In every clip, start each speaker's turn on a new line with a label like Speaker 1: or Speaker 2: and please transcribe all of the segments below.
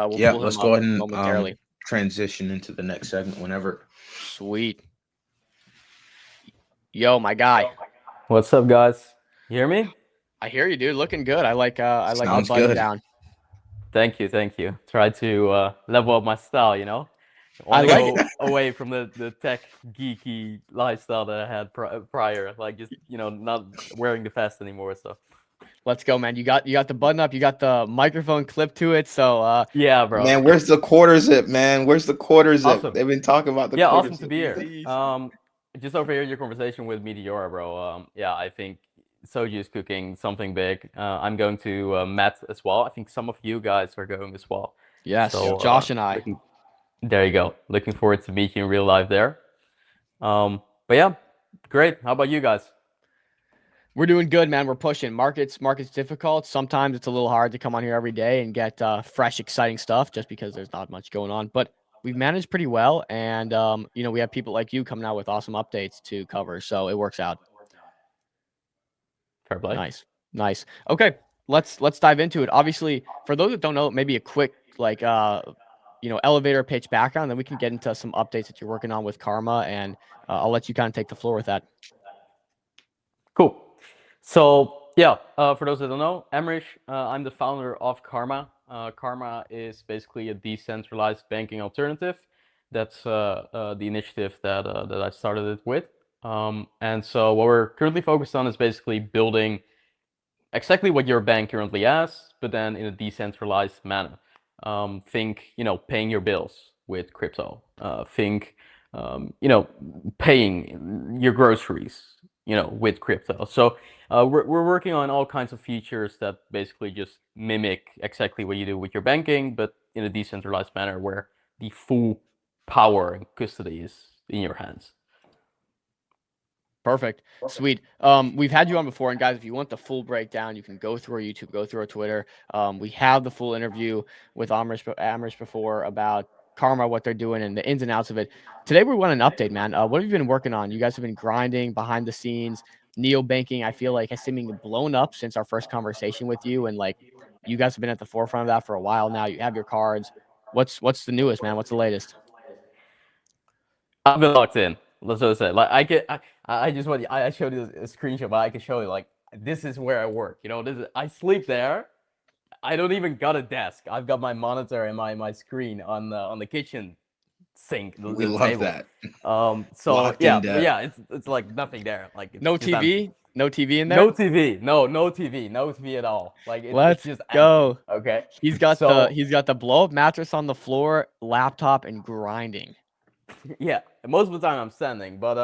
Speaker 1: We'll
Speaker 2: Yeah,
Speaker 1: pull
Speaker 2: let's
Speaker 1: him up
Speaker 2: go ahead and
Speaker 1: momentarily.
Speaker 2: transition into the next segment whenever.
Speaker 1: Sweet. Yo, my guy.
Speaker 3: What's up, guys? You hear me?
Speaker 1: I hear you, dude. Looking good. I like the
Speaker 2: Sounds
Speaker 1: button
Speaker 2: good.
Speaker 1: down.
Speaker 3: Thank you, thank you. Try to level up my style, you know? I
Speaker 1: I
Speaker 3: want to
Speaker 1: like it.
Speaker 3: go away from the tech geeky lifestyle that I had prior, like just, not wearing the vest anymore, so.
Speaker 1: Let's go, man. You got the button up. You got the microphone clipped to it. So
Speaker 3: Yeah, bro.
Speaker 2: Man, where's the quarter zip, man? Where's the quarter zip?
Speaker 3: Awesome.
Speaker 2: They've been talking about the
Speaker 3: Yeah,
Speaker 2: quarter
Speaker 3: awesome to
Speaker 2: zip.
Speaker 3: be here.
Speaker 1: Jeez.
Speaker 3: Just overhearing your conversation with Meteora, bro. Yeah, I think Soji is cooking something big. I'm going to Met as well. I think some of you guys are going as well.
Speaker 1: Yes,
Speaker 3: So
Speaker 1: Josh and I.
Speaker 3: there you go. Looking forward to meet you in real life there. But yeah, great. How about you guys?
Speaker 1: We're doing good, man. We're pushing. Markets difficult. Sometimes it's a little hard to come on here every day and get fresh, exciting stuff just because there's not much going on. But we've managed pretty well, and we have people like you coming out with awesome updates to cover, so it works out.
Speaker 3: Fair play.
Speaker 1: Nice. Okay, let's dive into it. Obviously, for those that don't know, maybe a quick elevator pitch background, then we can get into some updates that you're working on with Karma, and I'll let you kind of take the floor with that.
Speaker 3: Cool. So yeah, for those that don't know, Emrich, I'm the founder of Karma. Karma is basically a decentralized banking alternative. That's the initiative that I started it with. And so what we're currently focused on is basically building exactly what your bank currently has, but then in a decentralized manner. Think, paying your bills with crypto. Think, paying your groceries, with crypto. So we're working on all kinds of features that basically just mimic exactly what you do with your banking, but in a decentralized manner where the full power and custody is in your hands.
Speaker 1: Perfect. Sweet. We've had you on before, and guys, if you want the full breakdown, you can go through our YouTube, go through our Twitter. We have the full interview with Amrish before about Karma, what they're doing, and the ins and outs of it. Today, we want an update, man. What have you been working on? You guys have been grinding behind the scenes. Neobanking, I feel like, has seemingly blown up since our first conversation with you, and like you guys have been at the forefront of that for a while now. You have your cards. What's the newest, man? What's the latest?
Speaker 3: I've been locked in. Let's just say, like, I just want, I showed you a screenshot, but I can show you, like, this is where I work. I sleep there. I don't even got a desk. I've got my monitor and my screen on the kitchen sink,
Speaker 2: We
Speaker 3: the
Speaker 2: love
Speaker 3: table.
Speaker 2: that.
Speaker 3: So
Speaker 2: Locked
Speaker 3: yeah,
Speaker 2: in
Speaker 3: but
Speaker 2: depth.
Speaker 3: yeah, it's like nothing there. Like it's
Speaker 1: No
Speaker 3: just empty.
Speaker 1: TV? No TV in there?
Speaker 3: No TV. No TV. No TV at all. Like it's
Speaker 1: Let's
Speaker 3: just
Speaker 1: go.
Speaker 3: empty. Okay.
Speaker 1: He's got
Speaker 3: So
Speaker 1: the blow up mattress on the floor, laptop, and grinding.
Speaker 3: yeah, most of the time I'm standing, but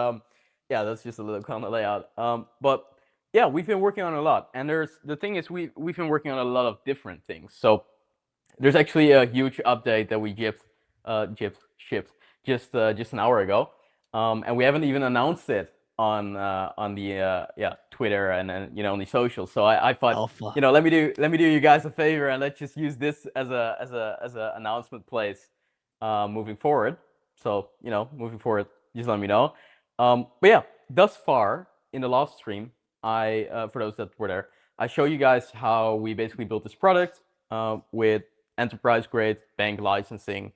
Speaker 3: yeah, that's just a little kind of layout. But yeah, we've been working on a lot, and the thing is we've been working on a lot of different things. So there's actually a huge update that we shipped just an hour ago, and we haven't even announced it on the Twitter and on the socials. So I thought,
Speaker 1: Alpha.
Speaker 3: let me do you guys a favor and let's just use this as a announcement place moving forward. So moving forward, just let me know. But yeah, thus far in the last stream, I for those that were there, I show you guys how we basically built this product with enterprise grade bank licensing,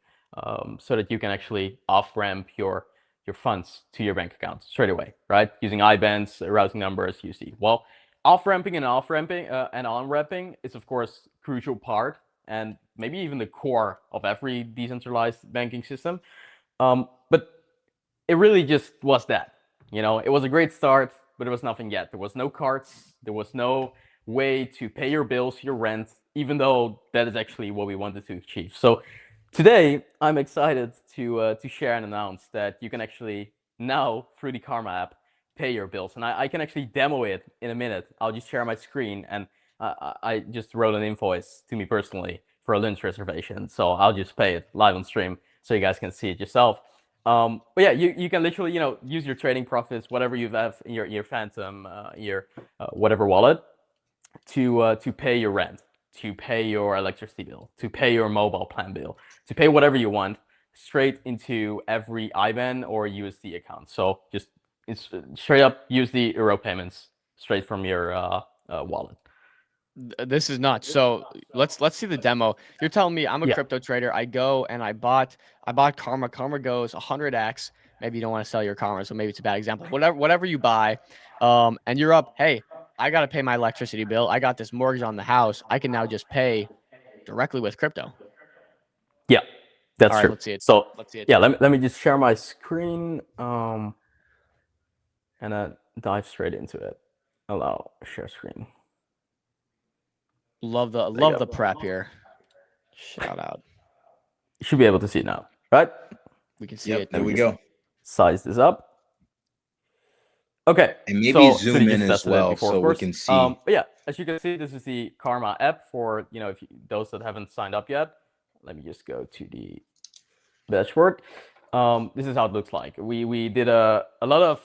Speaker 3: so that you can actually off ramp your funds to your bank account straight away, right? Using IBANs, routing numbers, UC. Well, off ramping and on ramping is of course crucial part and maybe even the core of every decentralized banking system. But it really just was that. It was a great start, but it was nothing yet. There was no cards. There was no way to pay your bills, your rent, even though that is actually what we wanted to achieve. So today, I'm excited to share and announce that you can actually now, through the Karma app, pay your bills. And I can actually demo it in a minute. I'll just share my screen, and I just wrote an invoice to me personally for a lunch reservation. So I'll just pay it live on stream so you guys can see it yourself. But yeah, you can literally use your trading profits, whatever you have in your Phantom, your whatever wallet, to pay your rent, to pay your electricity bill, to pay your mobile plan bill, to pay whatever you want, straight into every IBAN or USD account. So just it's straight up USD Euro payments straight from your wallet.
Speaker 1: This is nuts. So let's see the demo. You're telling me I'm a
Speaker 3: Yeah.
Speaker 1: crypto trader. I go and I bought Karma. Karma goes 100x. Maybe you don't want to sell your Karma, so maybe it's a bad example. Whatever you buy, and you're up. Hey, I got to pay my electricity bill. I got this mortgage on the house. I can now just pay directly with crypto.
Speaker 3: Yeah, that's
Speaker 1: All right,
Speaker 3: true.
Speaker 1: let's see it.
Speaker 3: So
Speaker 1: Let's see it.
Speaker 3: yeah, let me just share my screen and dive straight into it. Allow share screen.
Speaker 1: Love
Speaker 3: There you go.
Speaker 1: the prep here. Shout out.
Speaker 3: You should be able to see it now, right?
Speaker 1: We can see
Speaker 2: Yep,
Speaker 1: it.
Speaker 2: there we
Speaker 3: just
Speaker 2: go.
Speaker 3: Size this up. Okay.
Speaker 2: And maybe
Speaker 3: so
Speaker 2: zoom
Speaker 3: you
Speaker 2: in
Speaker 3: just
Speaker 2: as
Speaker 3: tested it
Speaker 2: well
Speaker 3: before,
Speaker 2: so
Speaker 3: of
Speaker 2: we
Speaker 3: course.
Speaker 2: can see.
Speaker 3: But yeah, as you can see, this is the Karma app for if those that haven't signed up yet. Let me just go to the dashboard. This is how it looks like. We did a lot of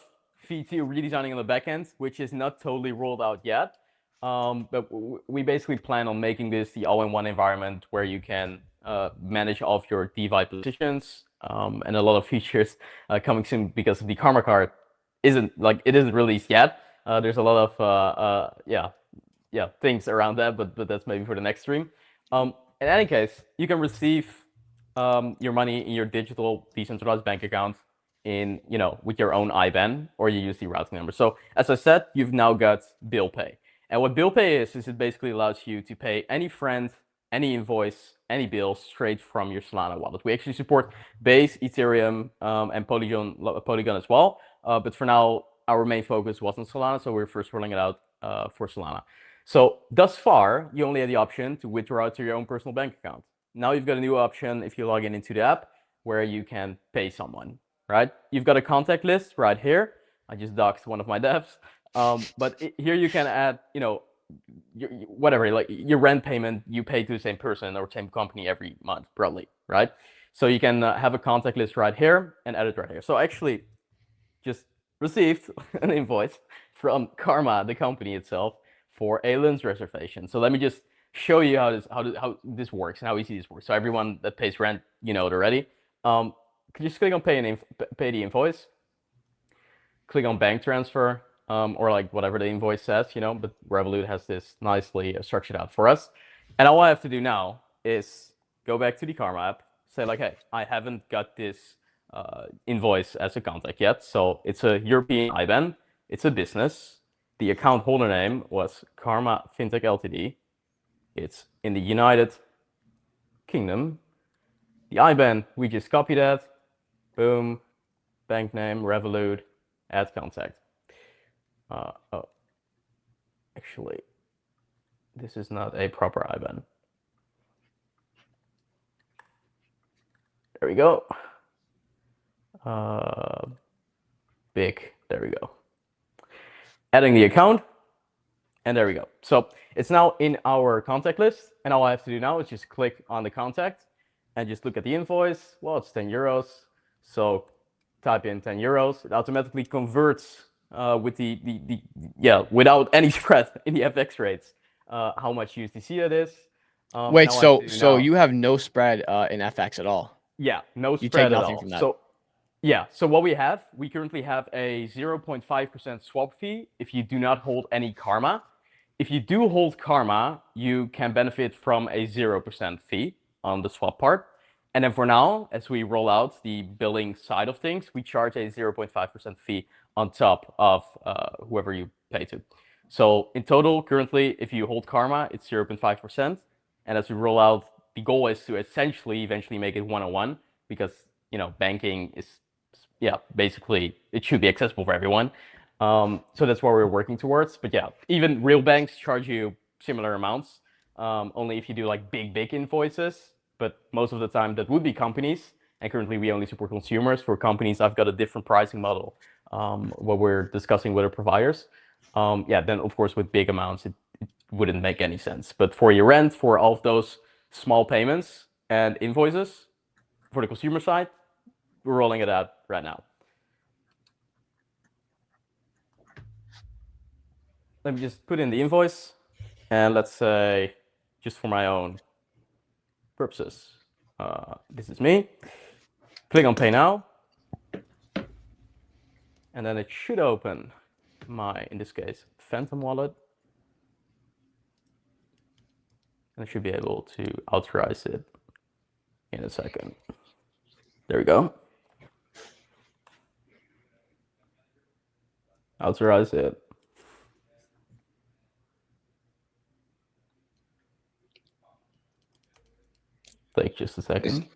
Speaker 3: V2 redesigning on the backend, which is not totally rolled out yet. But we basically plan on making this the all-in-one environment where you can manage all of your DeFi positions and a lot of features coming soon because of the Karma card isn't released yet. There's a lot of things around that, but that's maybe for the next stream. In any case, you can receive your money in your digital decentralized bank account with your own IBAN, or you use the routing number. So as I said, you've now got bill pay. And what bill pay is it basically allows you to pay any friend, any invoice, any bill straight from your Solana wallet. We actually support Base, Ethereum, and Polygon as well. But for now, our main focus was on Solana, so we're first rolling it out for Solana. So thus far, you only had the option to withdraw to your own personal bank account. Now you've got a new option if you log in into the app where you can pay someone, right? You've got a contact list right here. I just doxed one of my devs. But here you can add, whatever, like your rent payment, you pay to the same person or same company every month, probably, right? So you can have a contact list right here and add it right here. So I actually just received an invoice from Karma, the company itself, for a lunch reservation. So let me just show you how this works and how easy this works. So everyone that pays rent, you know it already. Could you just click on pay the invoice? Click on bank transfer, or like whatever the invoice says, but Revolut has this nicely structured out for us. And all I have to do now is go back to the Karma app, say like, hey, I haven't got this invoice as a contact yet. So it's a European IBAN, it's a business. The account holder name was Karma Fintech Ltd. It's in the United Kingdom. The IBAN, we just copy that. Boom. Bank name, Revolut, add contact. Actually, this is not a proper IBAN. There we go. There we go. Adding the account, and there we go. So it's now in our contact list, and all I have to do now is just click on the contact and just look at the invoice. Well, it's 10 euros. So type in 10 euros. It automatically converts with without any spread in the FX rates, how much USDC that is.
Speaker 1: Wait, so you have no spread in FX at all?
Speaker 3: Yeah, no spread
Speaker 1: You take
Speaker 3: at
Speaker 1: nothing
Speaker 3: all.
Speaker 1: from that.
Speaker 3: So yeah, so what we currently have a 0.5% swap fee if you do not hold any Karma. If you do hold Karma, you can benefit from a 0% fee on the swap part. And then for now, as we roll out the billing side of things, we charge a 0.5% fee on top of whoever you pay to. So in total, currently, if you hold Karma, it's 0.5%. And as we roll out, the goal is to essentially eventually make it 101 because, banking is, basically it should be accessible for everyone. So that's what we're working towards. But yeah, even real banks charge you similar amounts, only if you do like big invoices. But most of the time that would be companies. And currently we only support consumers. For companies, I've got a different pricing model, what we're discussing with our providers. Then of course with big amounts, it wouldn't make any sense. But for your rent, for all of those small payments and invoices, for the consumer side, we're rolling it out right now. Let me just put in the invoice, and let's say, just for my own purposes, this is me. Click on Pay Now, and then it should open my, in this case, Phantom wallet. and I should be able to authorize it in a second. There we go. Authorize it. Take just a second.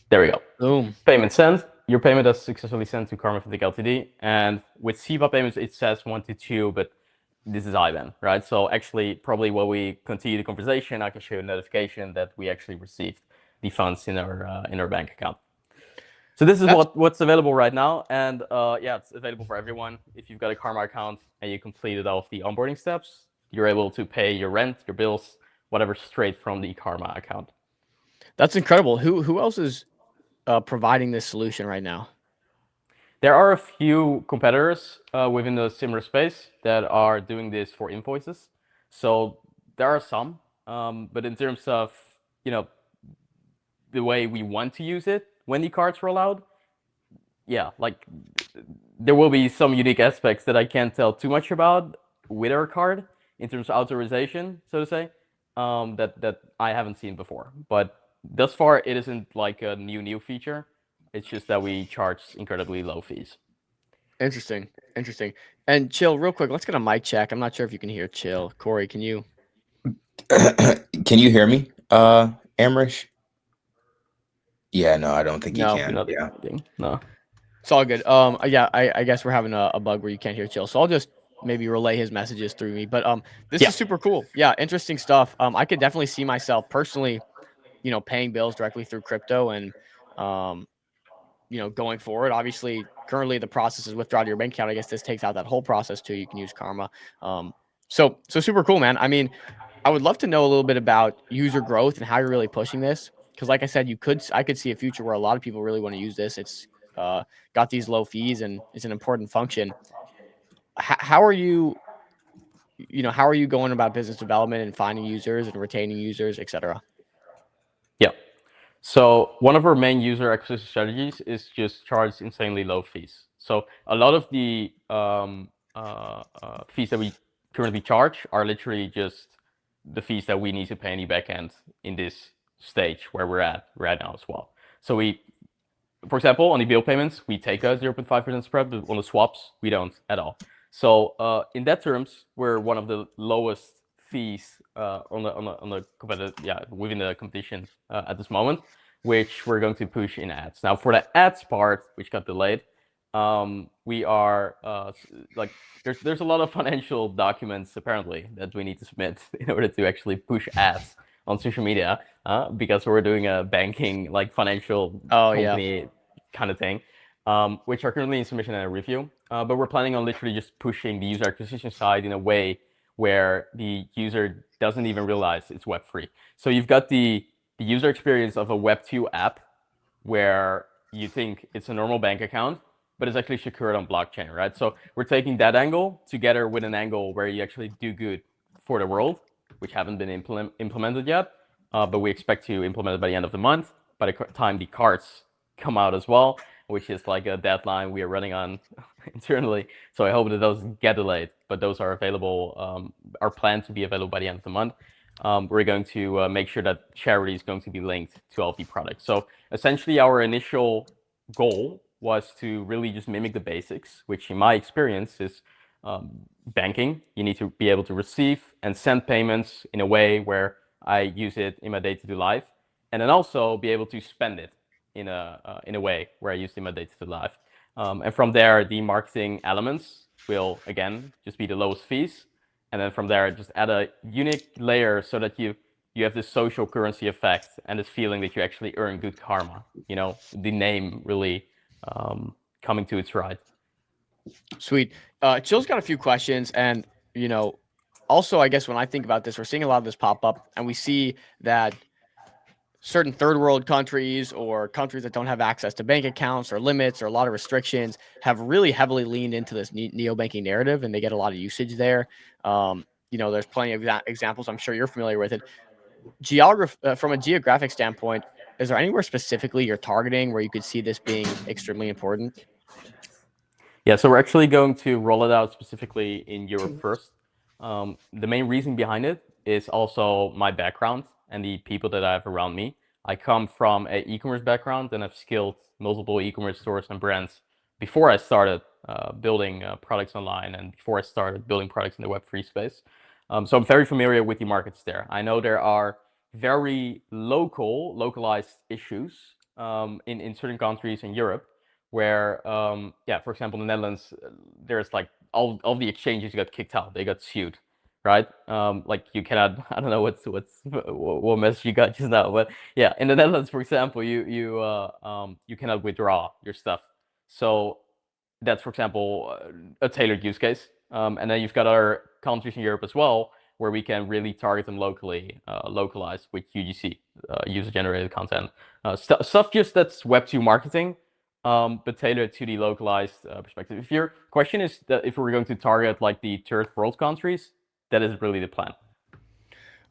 Speaker 3: There we go.
Speaker 1: Boom.
Speaker 3: Payment sent. Your payment is successfully sent to Karma Fintech Ltd. And with SEPA payments, it says 1 to 2, but this is IBAN, right? So actually, probably while we continue the conversation, I can show you a notification that we actually received the funds in our bank account. So this is what's available right now, and yeah, it's available for everyone. If you've got a Karma account and you completed all of the onboarding steps, you're able to pay your rent, your bills, whatever, straight from the Karma account.
Speaker 1: That's incredible. Who else is providing this solution right now?
Speaker 3: There are a few competitors within the similar space that are doing this for invoices. So there are some, but in terms of the way we want to use it when the cards roll out, yeah, like there will be some unique aspects that I can't tell too much about with our card in terms of authorization, so to say, that I haven't seen before. But thus far, it isn't like a new feature. It's just that we charge incredibly low fees.
Speaker 1: Interesting. And Chill, real quick, let's get a mic check. I'm not sure if you can hear Chill. Corey, can you?
Speaker 2: Can you hear me, Amrish? Yeah, no, I don't think you can.
Speaker 3: Yeah. No.
Speaker 1: It's all good. Yeah, I guess we're having a bug where you can't hear Chill. So I'll just maybe relay his messages through me. But this is super cool. Yeah, interesting stuff. I could definitely see myself personally, paying bills directly through crypto and going forward. Obviously, currently the process is withdraw to your bank account. I guess this takes out that whole process too. You can use Karma. So super cool, man. I mean, I would love to know a little bit about user growth and how you're really pushing this. Because like I said, I could see a future where a lot of people really want to use this. It's got these low fees and it's an important function. How are you going about business development and finding users and retaining users, etc.?
Speaker 3: Yeah. So one of our main user acquisition strategies is just charge insanely low fees. So a lot of the fees that we currently charge are literally just the fees that we need to pay any backend in this stage where we're at right now as well. So for example, on the bill payments, we take a 0.5% spread, but on the swaps, we don't at all. So in that terms, we're one of the lowest fees on the competitive, within the competition at this moment, which we're going to push in ads. Now for the ads part, which got delayed, we are there's a lot of financial documents apparently that we need to submit in order to actually push ads on social media because we're doing a banking financial company kind of thing, which are currently in submission and review. But we're planning on literally just pushing the user acquisition side in a way where the user doesn't even realize it's Web3. So you've got the user experience of a Web2 app where you think it's a normal bank account, but it's actually secured on blockchain, right? So we're taking that angle together with an angle where you actually do good for the world, which haven't been implemented yet, but we expect to implement it by the end of the month, by the time the cards come out as well, which is like a deadline we are running on internally. So I hope that those get delayed, but those are available, are planned to be available by the end of the month. We're going to make sure that charity is going to be linked to all of the products. So essentially our initial goal was to really just mimic the basics, which in my experience is banking. You need to be able to receive and send payments in a way where I use it in my day-to-day life, and then also be able to spend it in a way where I use it in my day-to-day life. And from there, the marketing elements will, again, just be the lowest fees. And then from there, just add a unique layer so that you have this social currency effect and this feeling that you actually earn good karma. The name really coming to its right.
Speaker 1: Sweet. Chill's got a few questions, and also I guess when I think about this, we're seeing a lot of this pop up, and we see that certain third world countries or countries that don't have access to bank accounts or limits or a lot of restrictions have really heavily leaned into this neobanking narrative, and they get a lot of usage there. There's plenty of examples. I'm sure you're familiar with it. From a geographic standpoint, is there anywhere specifically you're targeting where you could see this being extremely important?
Speaker 3: Yeah, so we're actually going to roll it out specifically in Europe first. The main reason behind it is also my background and the people that I have around me. I come from an e-commerce background and I've scaled multiple e-commerce stores and brands before I started building products online and before I started building products in the Web3 space. So I'm very familiar with the markets there. I know there are very localized issues in certain countries in Europe where, yeah, for example, in the Netherlands, there's like all the exchanges got kicked out. They got sued, right? Like you cannot, I don't know what message you got just now, but yeah, in the Netherlands, for example, you cannot withdraw your stuff. So that's, for example, a tailored use case. And then you've got other countries in Europe as well where we can really target them locally, localized with UGC, user-generated content. Stuff just that's Web2 marketing, but tailored to the localized perspective. If your question is that if we're going to target like the third world countries, that is really the plan.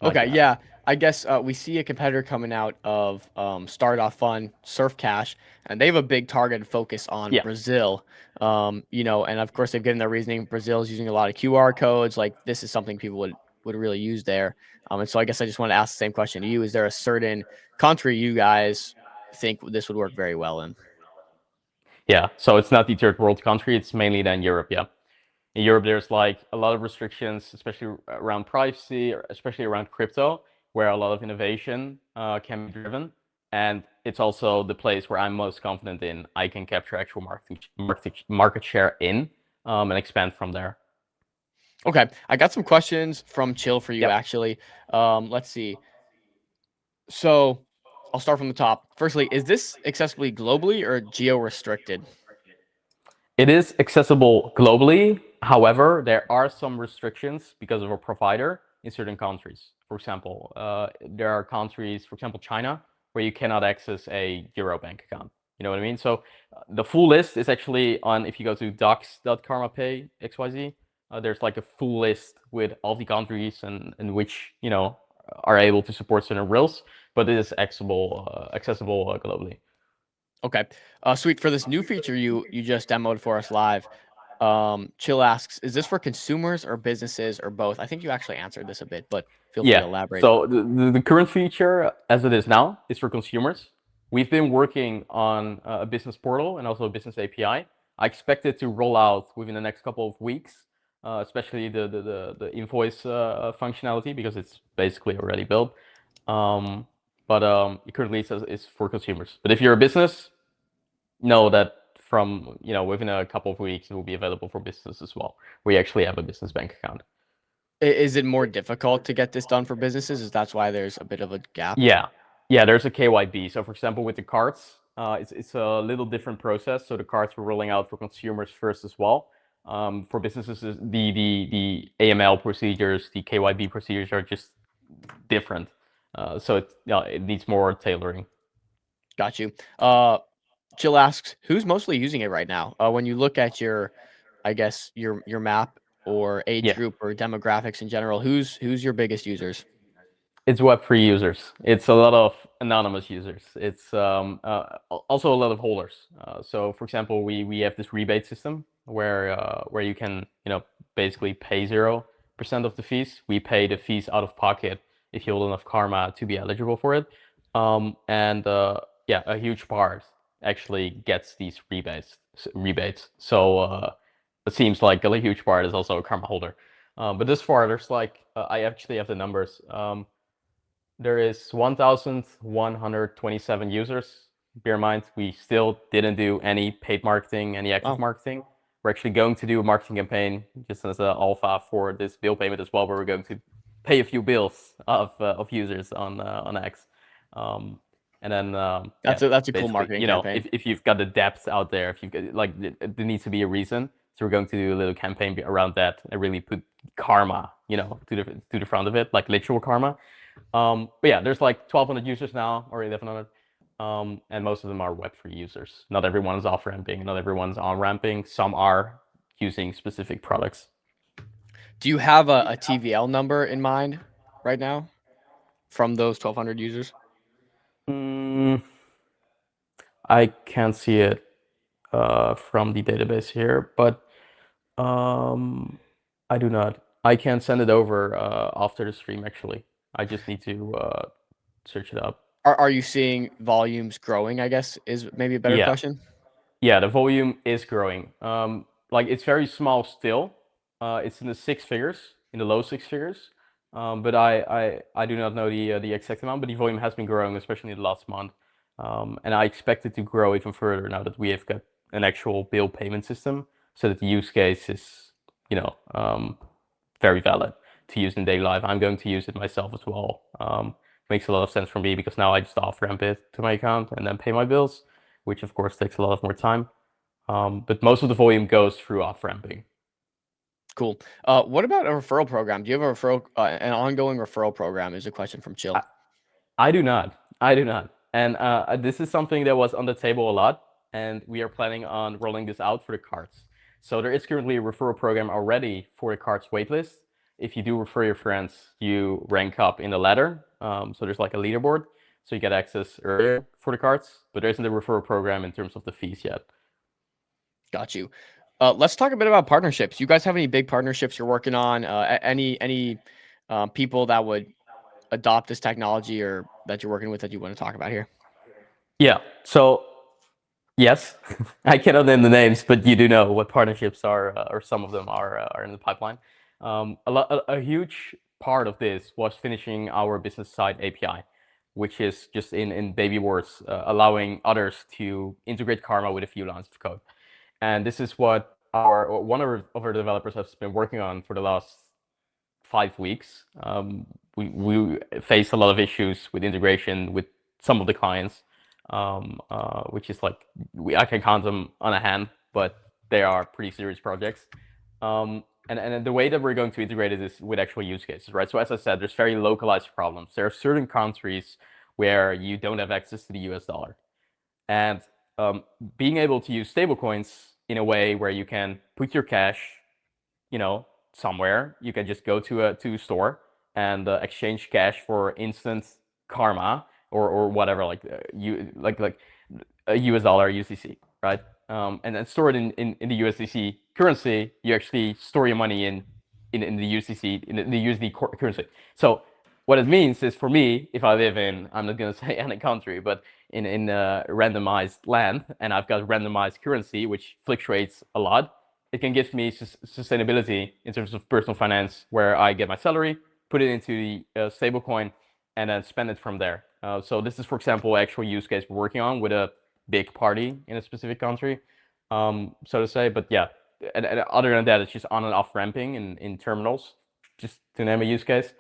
Speaker 1: Okay, yeah. I guess we see a competitor coming out of Start Off Fun, Surf Cash, and they have a big targeted focus on Brazil. You know, and of course they've given their reasoning. Brazil is using a lot of QR codes. Like this is something people would really use there. And so I guess I just want to ask the same question to you: is there a certain country you guys think this would work very well in?
Speaker 3: Yeah, so it's not the third world country; it's mainly then Europe. Yeah. In Europe, there's like a lot of restrictions, especially around privacy, especially around crypto, where a lot of innovation can be driven. And it's also the place where I'm most confident in. I can capture actual market share in and expand from there.
Speaker 1: Okay, I got some questions from Chill for you
Speaker 3: Yep.
Speaker 1: actually. Let's see. So I'll start from the top. Firstly, is this accessible globally or geo restricted?
Speaker 3: It is accessible globally. However, there are some restrictions because of a provider in certain countries. For example, there are countries, for example, China, where you cannot access a Euro bank account. You know what I mean? So the full list is actually on, if you go to docs.karmapay XYZ, there's like a full list with all the countries and which, you know, are able to support certain rails, but it is accessible globally.
Speaker 1: Okay. Sweet. For this new feature you just demoed for us live, Chill asks, is this for consumers or businesses or both? I think you actually answered this a bit, but feel free to
Speaker 3: Yeah.
Speaker 1: elaborate.
Speaker 3: So the current feature, as it is now, is for consumers. We've been working on a business portal and also a business API. I expect it to roll out within the next couple of weeks, especially the invoice functionality because it's basically already built. But it currently says it's for consumers. But if you're a business, know that from, you know, within a couple of weeks it will be available for business as well. We actually have a business bank account.
Speaker 1: Is it more difficult to get this done for businesses? Is that's why there's a bit of a gap?
Speaker 3: Yeah, yeah. There's a KYB. So, for example, with the cards, it's a little different process. So the cards we're rolling out for consumers first as well. For businesses, the AML procedures, the KYB procedures are just different. So it needs more tailoring.
Speaker 1: Got you. Jill asks, who's mostly using it right now? When you look at your, I guess your map or age
Speaker 3: Yeah.
Speaker 1: group or demographics in general, who's your biggest users?
Speaker 3: It's Web3 users. It's a lot of anonymous users. It's also a lot of holders. So, for example, we have this rebate system where you can, you know, basically pay 0% of the fees. We pay the fees out of pocket if you hold enough karma to be eligible for it. And yeah, a huge part actually gets these rebates. So it seems like a huge part is also a karma holder. But this far, there's like I actually have the numbers. There is 1,127 users. Bear in mind, we still didn't do any paid marketing, any active marketing. We're actually going to do a marketing campaign just as an alpha for this bill payment as well, where we're going to pay a few bills of users on X. And then
Speaker 1: That's a cool marketing
Speaker 3: you know,
Speaker 1: campaign.
Speaker 3: if you've got the depth out there, if you've got, like there needs to be a reason. So we're going to do a little campaign around that and really put karma, you know, to the front of it, like literal karma. But yeah, there's like 1,200 users now, or 1,100, and most of them are Web3 users. Not everyone is off ramping, not everyone's on ramping. Some are using specific products.
Speaker 1: Do you have a TVL number in mind right now from those 1,200 users?
Speaker 3: I can't see it from the database here, but I do not. I can send it over after the stream. Actually, I just need to search it up.
Speaker 1: Are you seeing volumes growing, I guess, is maybe a better
Speaker 3: Yeah,
Speaker 1: question?
Speaker 3: yeah, the volume is growing. Like it's very small still. It's in the six figures, in the low six figures. But I do not know the exact amount, but the volume has been growing, especially in the last month. And I expect it to grow even further now that we have got an actual bill payment system, so that the use case is, you know, very valid to use in daily life. I'm going to use it myself as well. Makes a lot of sense for me because now I just off ramp it to my account and then pay my bills, which of course takes a lot of more time. But most of the volume goes through off ramping.
Speaker 1: Cool. What about a referral program? Do you have a referral, an ongoing referral program? Is a question from Chill.
Speaker 3: I do not. I do not. And this is something that was on the table a lot, and we are planning on rolling this out for the cards. So there is currently a referral program already for the cards waitlist. If you do refer your friends, you rank up in the ladder. So there's like a leaderboard, so you get access earlier for the cards. But there isn't a referral program in terms of the fees yet.
Speaker 1: Got you. Let's talk a bit about partnerships. You guys have any big partnerships you're working on? Any people that would adopt this technology or that you're working with that you want to talk about here?
Speaker 3: Yeah. So yes, I cannot name the names, but you do know what partnerships are, or some of them are in the pipeline. A huge part of this was finishing our business side API, which is just in baby words, allowing others to integrate Karma with a few lines of code. And this is what one of our developers has been working on for the last 5 weeks. We face a lot of issues with integration with some of the clients, which is like I can count them on a hand, but they are pretty serious projects. And the way that we're going to integrate it is with actual use cases, right? So as I said, there's very localized problems. There are certain countries where you don't have access to the US dollar. And being able to use stablecoins in a way where you can put your cash, you know, somewhere. You can just go to a store and exchange cash for instant karma or whatever, like like a US dollar USDC, right? And then store it in the USDC currency. You actually store your money in the USDC in the USD currency. So what it means is for me, if I live in, I'm not gonna say any country, but in a randomized land, and I've got randomized currency which fluctuates a lot, it can give me sustainability in terms of personal finance, where I get my salary, put it into the stablecoin, and then spend it from there. So this is, for example, actual use case we're working on with a big party in a specific country, so to say. But yeah, and other than that, it's just on and off ramping in terminals, just to name a use case.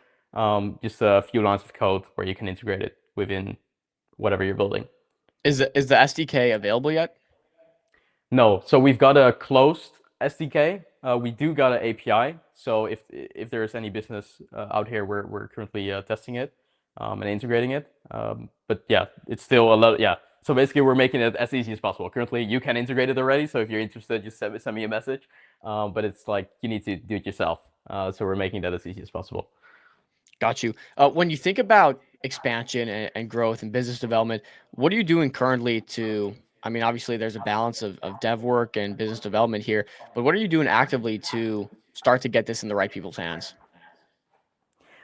Speaker 3: Just a few lines of code where you can integrate it within whatever you're building.
Speaker 1: Is the SDK available yet?
Speaker 3: No, so we've got a closed SDK. We do got an API. So if there's any business out here, we're currently testing it and integrating it. But yeah, it's still a lot. Yeah. So basically, we're making it as easy as possible. Currently, you can integrate it already. So if you're interested, just send me a message. But it's like you need to do it yourself. So we're making that as easy as possible.
Speaker 1: Got you. When you think about expansion and growth and business development, what are you doing currently to? I mean, obviously, there's a balance of dev work and business development here, but what are you doing actively to start to get this in the right people's hands?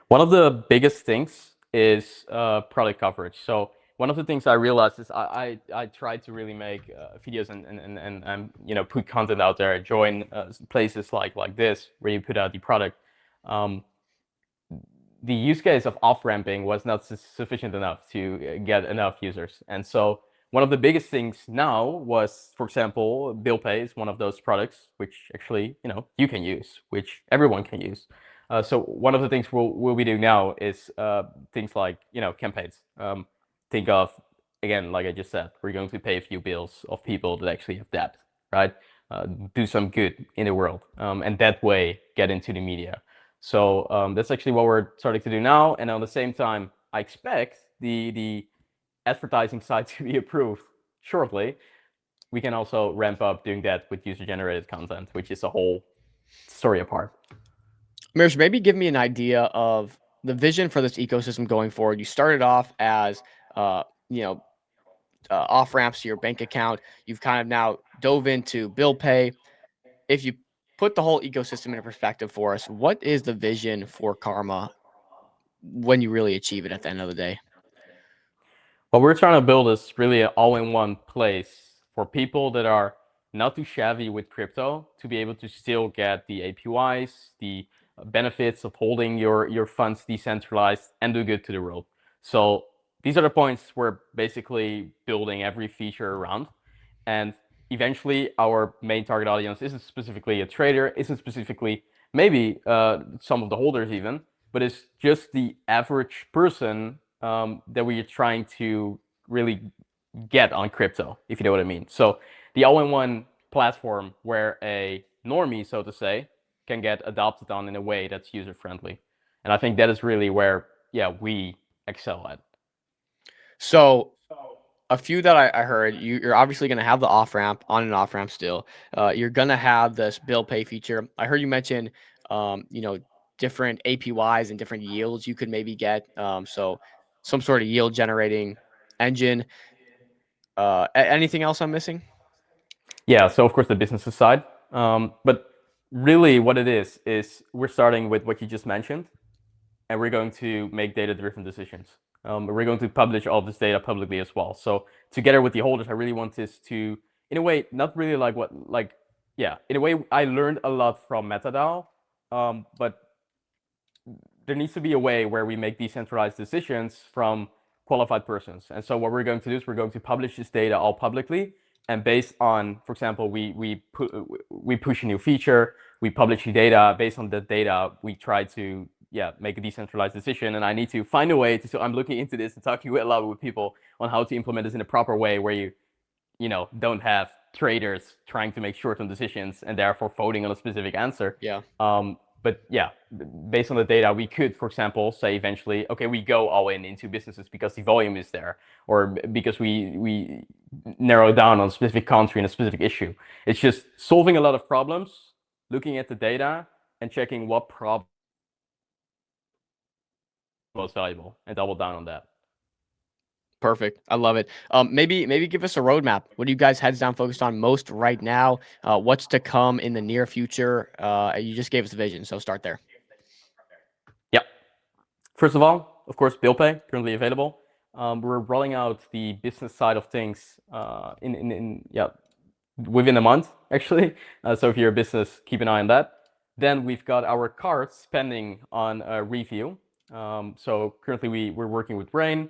Speaker 3: One of the biggest things is product coverage. So one of the things I realized is I try to really make videos and you know, put content out there, join places like this where you put out the product. Um, the use case of off ramping was not sufficient enough to get enough users, and so one of the biggest things now was, for example, bill pay is one of those products which actually, you know, you can use, which everyone can use. So one of the things we'll be doing now is things like, you know, campaigns. Think of, again, like I just said, we're going to pay a few bills of people that actually have debt, right? Do some good in the world, and that way get into the media. So that's actually what we're starting to do now. And at the same time, I expect the advertising side to be approved shortly. We can also ramp up doing that with user-generated content, which is a whole story apart.
Speaker 1: Mirj, maybe give me an idea of the vision for this ecosystem going forward. You started off as, you know, off ramps to your bank account. You've kind of now dove into bill pay. If you put the whole ecosystem into perspective for us. What is the vision for Karma when you really achieve it at the end of the day?
Speaker 3: What we're trying to build is really an all-in-one place for people that are not too savvy with crypto to be able to still get the APYs, the benefits of holding your funds decentralized, and do good to the world. So these are the points we're basically building every feature around. And eventually, our main target audience isn't specifically a trader, isn't specifically maybe some of the holders even, but it's just the average person that we are trying to really get on crypto, if you know what I mean. So the all-in-one platform where a normie, so to say, can get adopted on in a way that's user-friendly. And I think that is really where, yeah, we excel at.
Speaker 1: So a few that I heard, you're obviously going to have the off ramp on and off ramp still. You're going to have this bill pay feature. I heard you mention, you know, different APYs and different yields you could maybe get. So some sort of yield generating engine. Anything else I'm missing?
Speaker 3: Yeah, so of course the business side. But really what it is we're starting with what you just mentioned, and we're going to make data-driven decisions. We're going to publish all this data publicly as well. So together with the holders, I really want this to, in a way, not really in a way, I learned a lot from MetaDAO, but there needs to be a way where we make decentralized decisions from qualified persons. And so what we're going to do is we're going to publish this data all publicly. And based on, for example, we push a new feature, we publish the data. Based on the data, we try to make a decentralized decision. And I need to find a way to. So I'm looking into this and talking a lot with people on how to implement this in a proper way, where you don't have traders trying to make short-term decisions and therefore voting on a specific answer.
Speaker 1: Yeah.
Speaker 3: But yeah, based on the data, we could, for example, say eventually, okay, we go all in into businesses because the volume is there, or because we narrow down on a specific country and a specific issue. It's just solving a lot of problems, looking at the data, and checking what problem is most valuable, and double down on that.
Speaker 1: Perfect. I love it. Maybe give us a roadmap. What are you guys heads down focused on most right now? What's to come in the near future? You just gave us a vision, so start there.
Speaker 3: Yep. First of all, of course, bill pay currently available. We're rolling out the business side of things within a month actually. So if you're a business, keep an eye on that. Then we've got our cards pending on review. So currently we're working with Rain.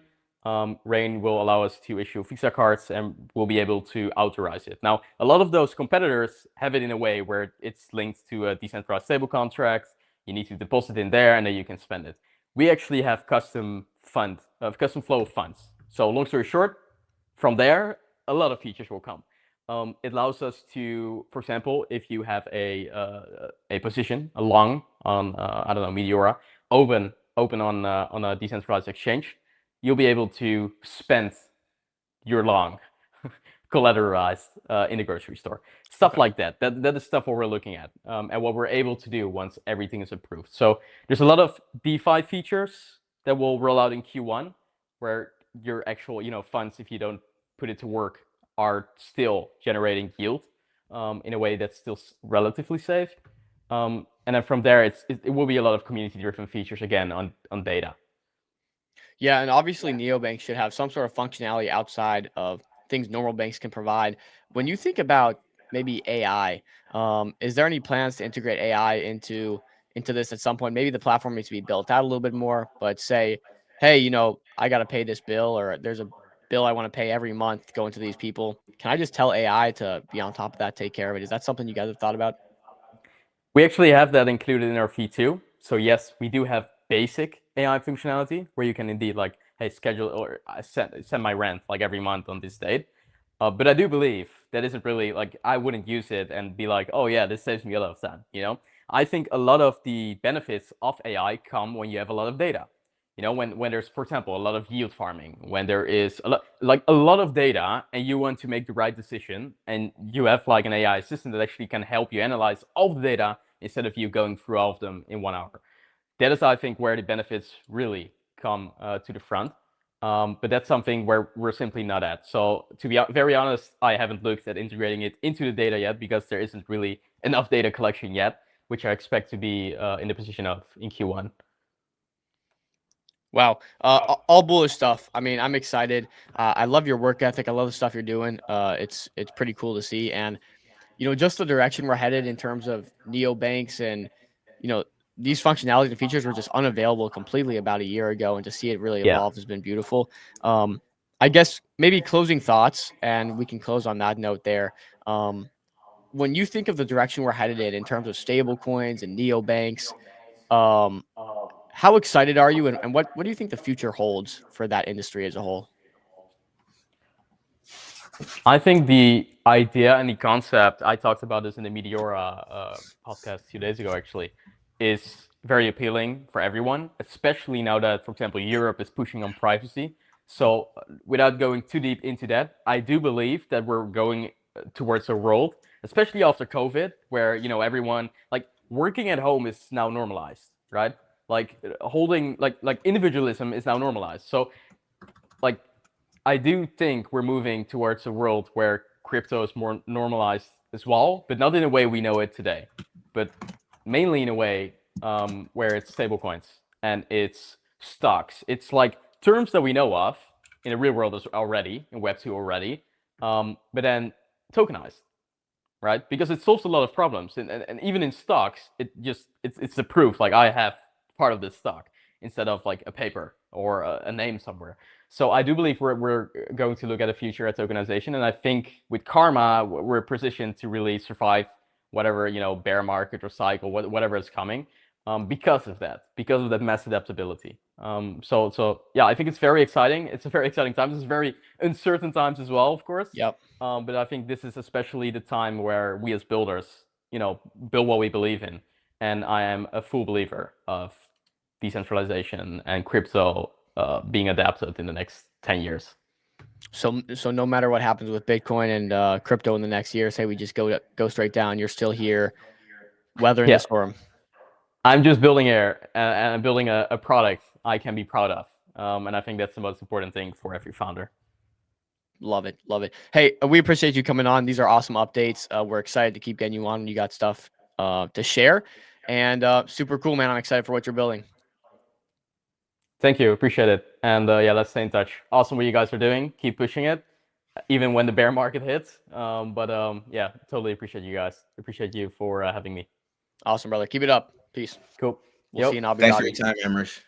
Speaker 3: Rain will allow us to issue Visa cards and we'll be able to authorize it. Now, a lot of those competitors have it in a way where it's linked to a decentralized stable contract. You need to deposit in there and then you can spend it. We actually have custom flow of funds. So long story short, from there, a lot of features will come. It allows us to, for example, if you have a position, a long on I don't know, Meteora, open on a decentralized exchange, you'll be able to spend your long collateralized in the grocery store. Stuff like that. That is stuff what we're looking at and what we're able to do once everything is approved. So there's a lot of DeFi features that will roll out in Q1 where your actual funds, if you don't put it to work, are still generating yield in a way that's still relatively safe. And then from there, it will be a lot of community-driven features again on data.
Speaker 1: Yeah, and obviously neobanks should have some sort of functionality outside of things normal banks can provide. When you think about maybe AI, is there any plans to integrate AI into this at some point? Maybe the platform needs to be built out a little bit more, but say, hey, I got to pay this bill, or there's a bill I want to pay every month going to these people. Can I just tell AI to be on top of that, take care of it? Is that something you guys have thought about?
Speaker 3: We actually have that included in our fee too. So yes, we do have basic AI functionality where you can indeed hey, schedule or send my rent every month on this date. But I do believe that isn't really I wouldn't use it and be like, oh yeah, this saves me a lot of time. I think a lot of the benefits of AI come when you have a lot of data. When there's, for example, a lot of yield farming, when there is a lot of data and you want to make the right decision and you have an AI assistant that actually can help you analyze all the data instead of you going through all of them in 1 hour. That is, I think, where the benefits really come to the front. But that's something where we're simply not at. So to be very honest, I haven't looked at integrating it into the data yet because there isn't really enough data collection yet, which I expect to be in the position of in Q1.
Speaker 1: Wow. All bullish stuff. I mean, I'm excited. I love your work ethic. I love the stuff you're doing. It's pretty cool to see. And, just the direction we're headed in terms of neobanks and, these functionalities and features were just unavailable completely about a year ago. And to see it really
Speaker 3: Yeah.
Speaker 1: evolve has been beautiful. I guess maybe closing thoughts, and we can close on that note there. When you think of the direction we're headed in terms of stable coins and neobanks, how excited are you, and what do you think the future holds for that industry as a whole?
Speaker 3: I think the idea and the concept, I talked about this in the Meteora podcast 2 days ago, actually, is very appealing for everyone, especially now that, for example, Europe is pushing on privacy. So without going too deep into that, I do believe that we're going towards a world, especially after COVID, where, everyone, like, working at home is now normalized, right? Like holding, like individualism is now normalized. So, like, I do think we're moving towards a world where crypto is more normalized as well, but not in a way we know it today, but mainly in a way where it's stablecoins and it's stocks. It's like terms that we know of in the real world already, in Web2 already, but then tokenized, right? Because it solves a lot of problems, and even in stocks, it's the proof. Like, I have part of this stock instead of like a paper or a name somewhere. So I do believe we're going to look at a future at tokenization, and I think with Karma we're positioned to really survive whatever bear market or cycle, whatever is coming, because of that mass adaptability. So yeah, I think it's very exciting. It's a very exciting time. This is very uncertain times as well, of course.
Speaker 1: Yep.
Speaker 3: But I think this is especially the time where we as builders, build what we believe in. And I am a full believer of decentralization and crypto being adapted in the next 10 years.
Speaker 1: So no matter what happens with Bitcoin and crypto in the next year, say we just go straight down, you're still here, weathering the storm.
Speaker 3: I'm just building and I'm building a product I can be proud of. And I think that's the most important thing for every founder.
Speaker 1: Love it. Love it. Hey, we appreciate you coming on. These are awesome updates. We're excited to keep getting you on when you got stuff to share. And super cool, man. I'm excited for what you're building.
Speaker 3: Thank you. Appreciate it. And yeah, let's stay in touch. Awesome what you guys are doing. Keep pushing it, even when the bear market hits. Yeah, totally appreciate you guys. Appreciate you for having me.
Speaker 1: Awesome, brother. Keep it up. Peace.
Speaker 3: Cool.
Speaker 1: We'll see you in Abu
Speaker 2: Thanks
Speaker 1: Dhabi.
Speaker 2: for your time, Emrich.